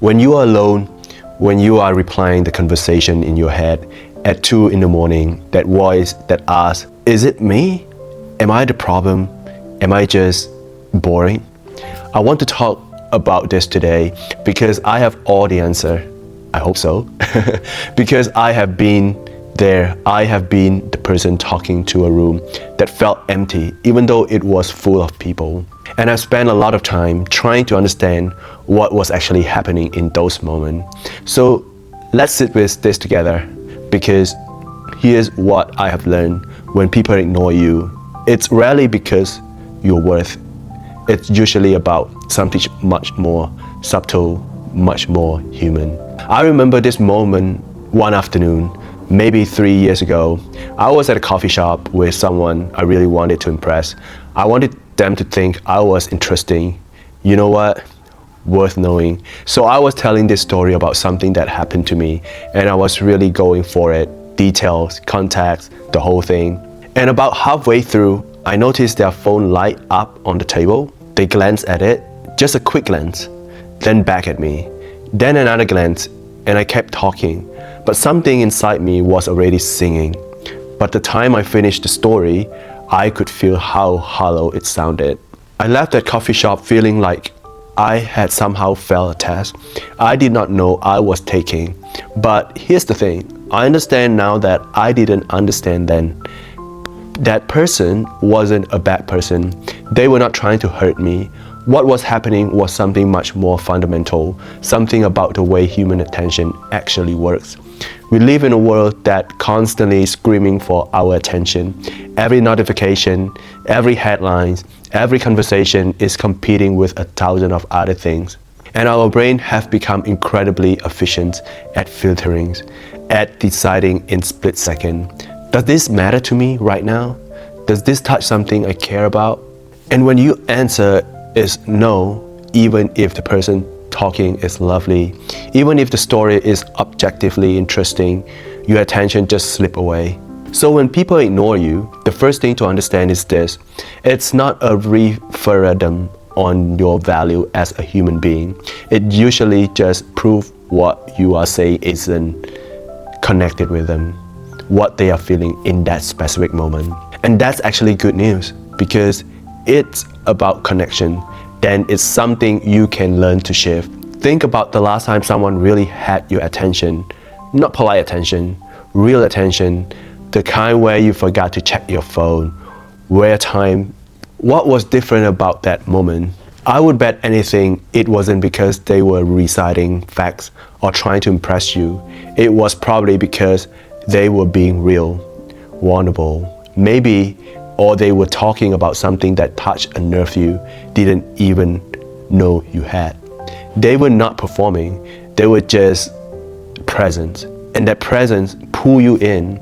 When you are alone, when you are replying the conversation in your head at 2 in the morning, that voice that asks, is it me? Am I the problem? Am I just boring? I want to talk about this today because I have all the answer. I hope so. Because I have been there. I have been the person talking to a room that felt empty, even though it was full of people. And I spent a lot of time trying to understand what was actually happening in those moments. So let's sit with this together, because here's what I have learned. When people ignore you, it's rarely because you're worth. It's usually about something much more subtle, much more human. I remember this moment one afternoon, maybe 3 years ago. I was at a coffee shop with someone I really wanted to impress. I wanted them to think I was interesting. You know what? Worth knowing. So I was telling this story about something that happened to me, and I was really going for it. Details, context, the whole thing. And about halfway through, I noticed their phone light up on the table. They glanced at it, just a quick glance, then back at me, then another glance, and I kept talking. But something inside me was already singing. By the time I finished the story, I could feel how hollow it sounded. I left that coffee shop feeling like I had somehow failed a test I did not know I was taking. But here's the thing, I understand now that I didn't understand then. That person wasn't a bad person. They were not trying to hurt me. What was happening was something much more fundamental, something about the way human attention actually works. We live in a world that constantly screaming for our attention. Every notification, every headline, every conversation is competing with 1,000 of other things. And our brain have become incredibly efficient at filtering, at deciding in split second. Does this matter to me right now? Does this touch something I care about? And when you answer is no, even if the person talking is lovely, even if the story is objectively interesting, your attention just slip away. So when people ignore you, the first thing to understand is this: it's not a referendum on your value as a human being. It usually just proves what you are saying isn't connected with them, what they are feeling in that specific moment. And that's actually good news, because it's about connection. Then it's something you can learn to shift. Think about the last time someone really had your attention. Not polite attention, real attention, the kind where you forgot to check your phone, where time. What was different about that moment? I would bet anything it wasn't because they were reciting facts or trying to impress you. It was probably because they were being real, vulnerable, maybe, or they were talking about something that touched a nerve you didn't even know you had. They were not performing, they were just present, and that presence pull you in.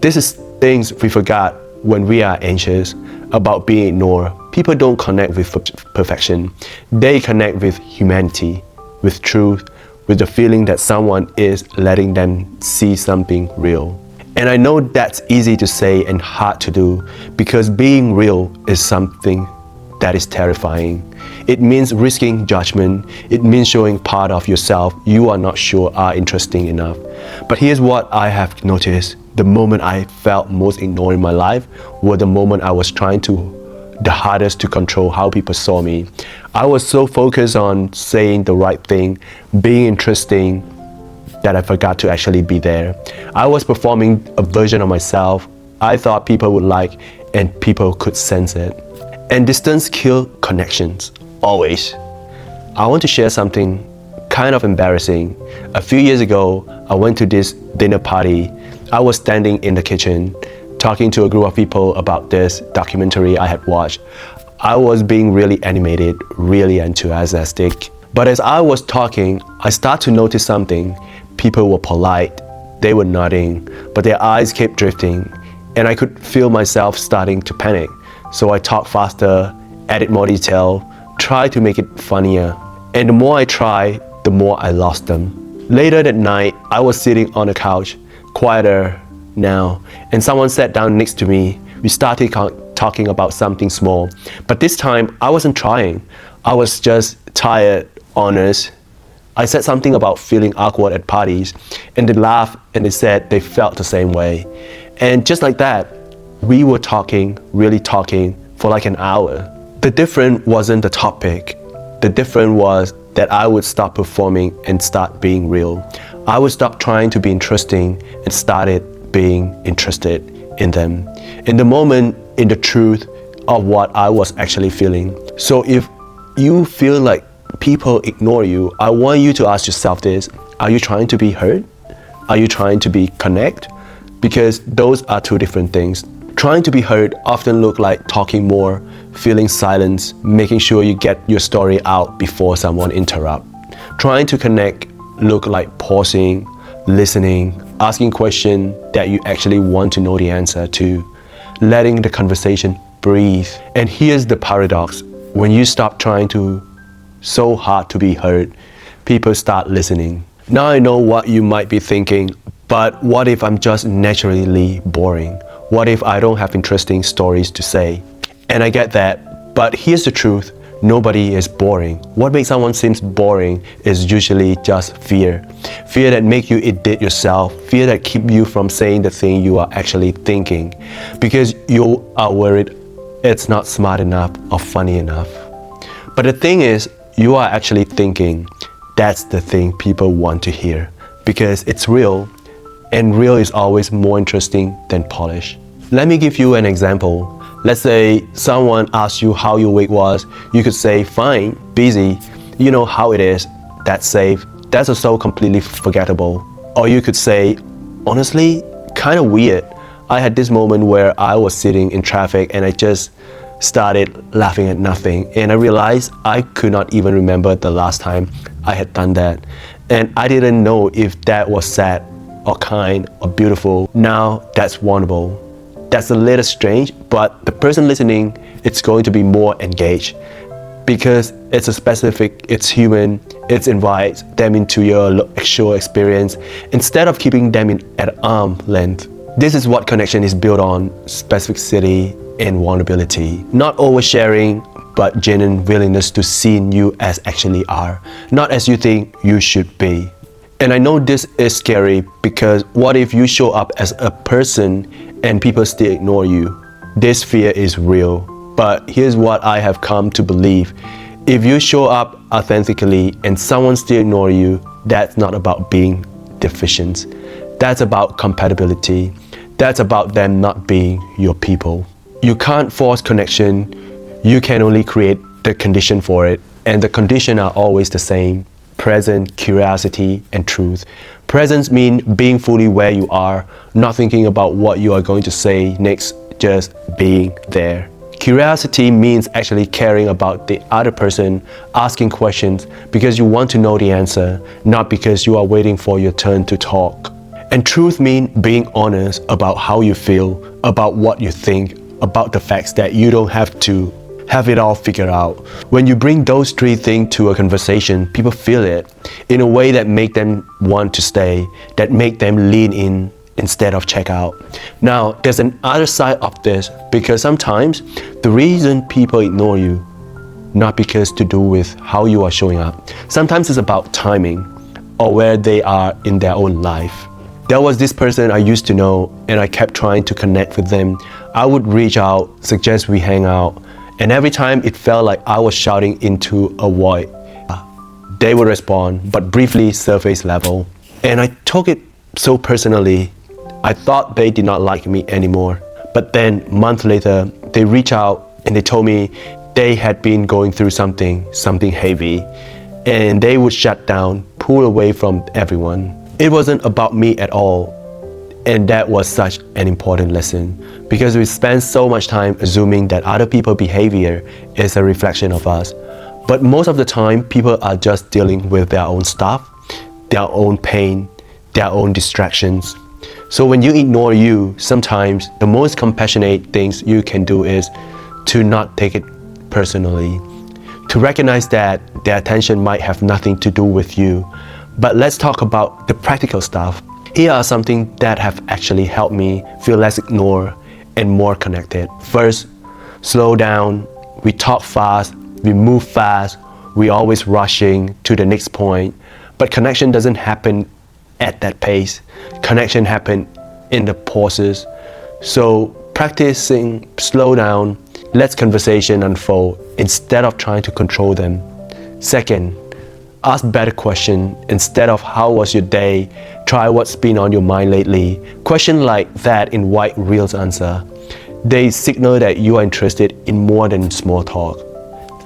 This is things we forgot when we are anxious about being ignored. People don't connect with perfection. They connect with humanity, with truth, with the feeling that someone is letting them see something real. And I know that's easy to say and hard to do, because being real is something that is terrifying. It means risking judgment. It means showing part of yourself you are not sure are interesting enough. But here's what I have noticed. The moment I felt most ignored in my life were the moment I was trying the hardest to control how people saw me. I was so focused on saying the right thing, being interesting, that I forgot to actually be there. I was performing a version of myself I thought people would like, and people could sense it. And distance kills connections, always. I want to share something kind of embarrassing. A few years ago, I went to this dinner party. I was standing in the kitchen, talking to a group of people about this documentary I had watched. I was being really animated, really enthusiastic. But as I was talking, I started to notice something. People were polite, they were nodding, but their eyes kept drifting, and I could feel myself starting to panic. So I talked faster, added more detail, tried to make it funnier. And the more I tried, the more I lost them. Later that night, I was sitting on a couch, quieter now, and someone sat down next to me. We started talking about something small, but this time I wasn't trying. I was just tired, honest. I said something about feeling awkward at parties, and they laughed and they said they felt the same way. And just like that, we were talking, really talking, for like an hour. The difference wasn't the topic. The difference was that I would stop performing and start being real. I would stop trying to be interesting and started being interested in them, in the moment, in the truth of what I was actually feeling. So if you feel like people ignore you, I want you to ask yourself this: are you trying to be heard? Are you trying to be connect? Because those are two different things. Trying to be heard often look like talking more, feeling silence, making sure you get your story out before someone interrupts. Trying to connect look like pausing, listening, asking questions that you actually want to know the answer to, letting the conversation breathe. And here's the paradox: when you stop trying so hard to be heard, people start listening. Now I know what you might be thinking, but what if I'm just naturally boring? What if I don't have interesting stories to say? And I get that, but here's the truth: nobody is boring. What makes someone seem boring is usually just fear. Fear that make you edit yourself, fear that keep you from saying the thing you are actually thinking, because you are worried it's not smart enough or funny enough. But the thing is, you are actually thinking. That's the thing people want to hear, because it's real, and real is always more interesting than polish. Let me give you an example. Let's say someone asks you how your week was. You could say, fine, busy, you know how it is, that's safe, that's so completely forgettable. Or you could say, honestly, kind of weird. I had this moment where I was sitting in traffic and I just started laughing at nothing, and I realized I could not even remember the last time I had done that, and I didn't know if that was sad or kind or beautiful. Now that's vulnerable. That's a little strange, but the person listening, it's going to be more engaged because it's a specific, it's human, it invites them into your actual experience instead of keeping them at arm's length. This is what connection is built on: specificity and vulnerability. Not oversharing, but genuine willingness to see you as actually are, not as you think you should be. And I know this is scary, because what if you show up as a person and people still ignore you? This fear is real, but here's what I have come to believe. If you show up authentically and someone still ignore you, that's not about being deficient. That's about compatibility. That's about them not being your people. You can't force connection. You can only create the condition for it, and the conditions are always the same: presence, curiosity, and truth. Presence means being fully where you are, not thinking about what you are going to say next, just being there. Curiosity means actually caring about the other person, asking questions because you want to know the answer, not because you are waiting for your turn to talk. And truth means being honest about how you feel, about what you think, about the facts that you don't have to have it all figured out. When you bring those three things to a conversation, people feel it in a way that make them want to stay, that make them lean in instead of check out. Now, there's an other side of this, because sometimes the reason people ignore you, not because to do with how you are showing up. Sometimes it's about timing or where they are in their own life. There was this person I used to know, and I kept trying to connect with them. I would reach out, suggest we hang out, and every time it felt like I was shouting into a void. They would respond, but briefly, surface level. And I took it so personally. I thought they did not like me anymore. But then, months later, they reached out and they told me they had been going through something heavy, and they would shut down, pull away from everyone. It wasn't about me at all. And that was such an important lesson, because we spend so much time assuming that other people's behavior is a reflection of us. But most of the time, people are just dealing with their own stuff, their own pain, their own distractions. So when you ignore you, sometimes the most compassionate things you can do is to not take it personally, to recognize that their attention might have nothing to do with you. But let's talk about the practical stuff. Here are something that have actually helped me feel less ignored and more connected. First, slow down. We talk fast, we move fast, we always rushing to the next point. But connection doesn't happen at that pace. Connection happens in the pauses. So practicing slow down, let conversation unfold instead of trying to control them. Second, ask better questions instead of how was your day, try what's been on your mind lately. Questions like that invite real answer. They signal that you are interested in more than small talk.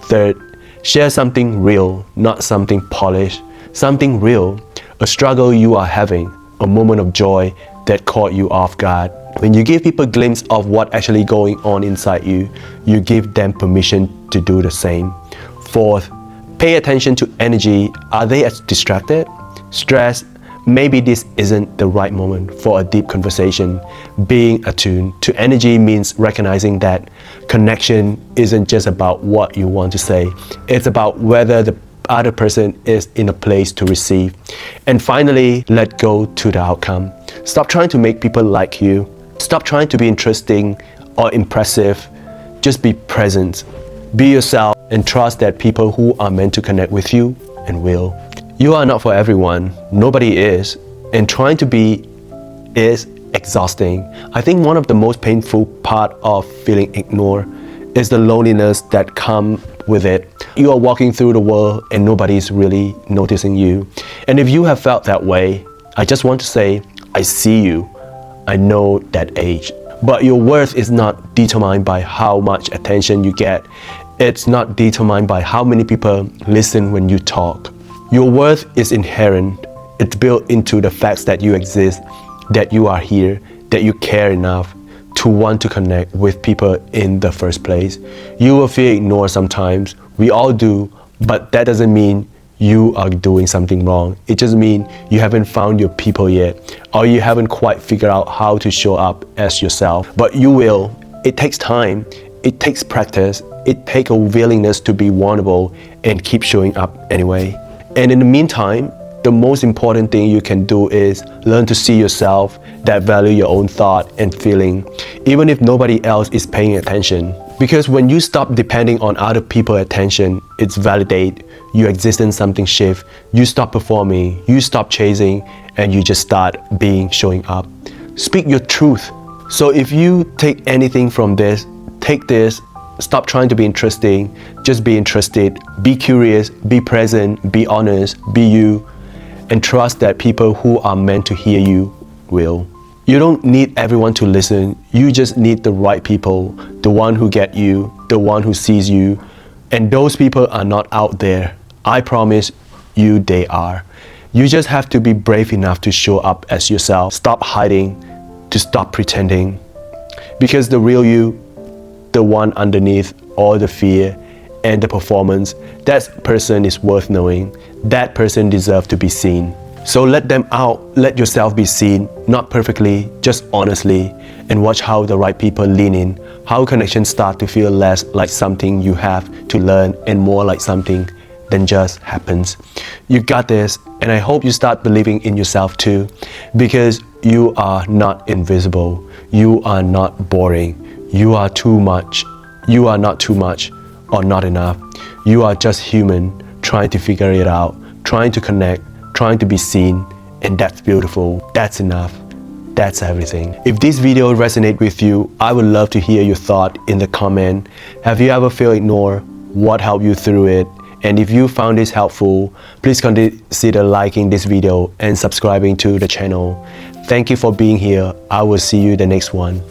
Third, share something real, not something polished. Something real, a struggle you are having, a moment of joy that caught you off guard. When you give people a glimpse of what's actually going on inside you, you give them permission to do the same. Fourth, pay attention to energy. Are they as distracted? Stressed? Maybe this isn't the right moment for a deep conversation. Being attuned to energy means recognizing that connection isn't just about what you want to say. It's about whether the other person is in a place to receive. And finally, let go to the outcome. Stop trying to make people like you. Stop trying to be interesting or impressive. Just be present. Be yourself and trust that people who are meant to connect with you and will. You are not for everyone. Nobody is. And trying to be is exhausting. I think one of the most painful part of feeling ignored is the loneliness that comes with it. You are walking through the world and nobody's really noticing you. And if you have felt that way, I just want to say, I see you. I know that age. But your worth is not determined by how much attention you get. It's not determined by how many people listen when you talk. Your worth is inherent. It's built into the facts that you exist, that you are here, that you care enough to want to connect with people in the first place. You will feel ignored sometimes. We all do, but that doesn't mean you are doing something wrong. It just means you haven't found your people yet, or you haven't quite figured out how to show up as yourself. But you will. It takes time. It takes practice. It takes a willingness to be vulnerable and keep showing up anyway. And in the meantime, the most important thing you can do is learn to see yourself, that value your own thought and feeling, even if nobody else is paying attention. Because when you stop depending on other people's attention, it's validate, your existence something shift, you stop performing, you stop chasing, and you just start being, showing up. Speak your truth. So if you take anything from this, take this. Stop trying to be interesting, just be interested, be curious, be present, be honest, be you, and trust that people who are meant to hear you will. You don't need everyone to listen, you just need the right people, the one who get you, the one who sees you, and those people are not out there. I promise you they are. You just have to be brave enough to show up as yourself. Stop hiding, to stop pretending. Because the real you, the one underneath all the fear and the performance, that person is worth knowing. That person deserves to be seen. So let them out, let yourself be seen, not perfectly, just honestly, and watch how the right people lean in, how connections start to feel less like something you have to learn and more like something that just happens. You got this, and I hope you start believing in yourself too, because you are not invisible, you are not boring, you are too much, you are not too much or not enough. You are just human, trying to figure it out, trying to connect, trying to be seen, and that's beautiful. That's enough. That's everything. If this video resonates with you, I would love to hear your thought in the comment. Have you ever felt ignored? What helped you through it? And if you found this helpful, please consider liking this video and subscribing to the channel. Thank you for being here. I will see you the next one.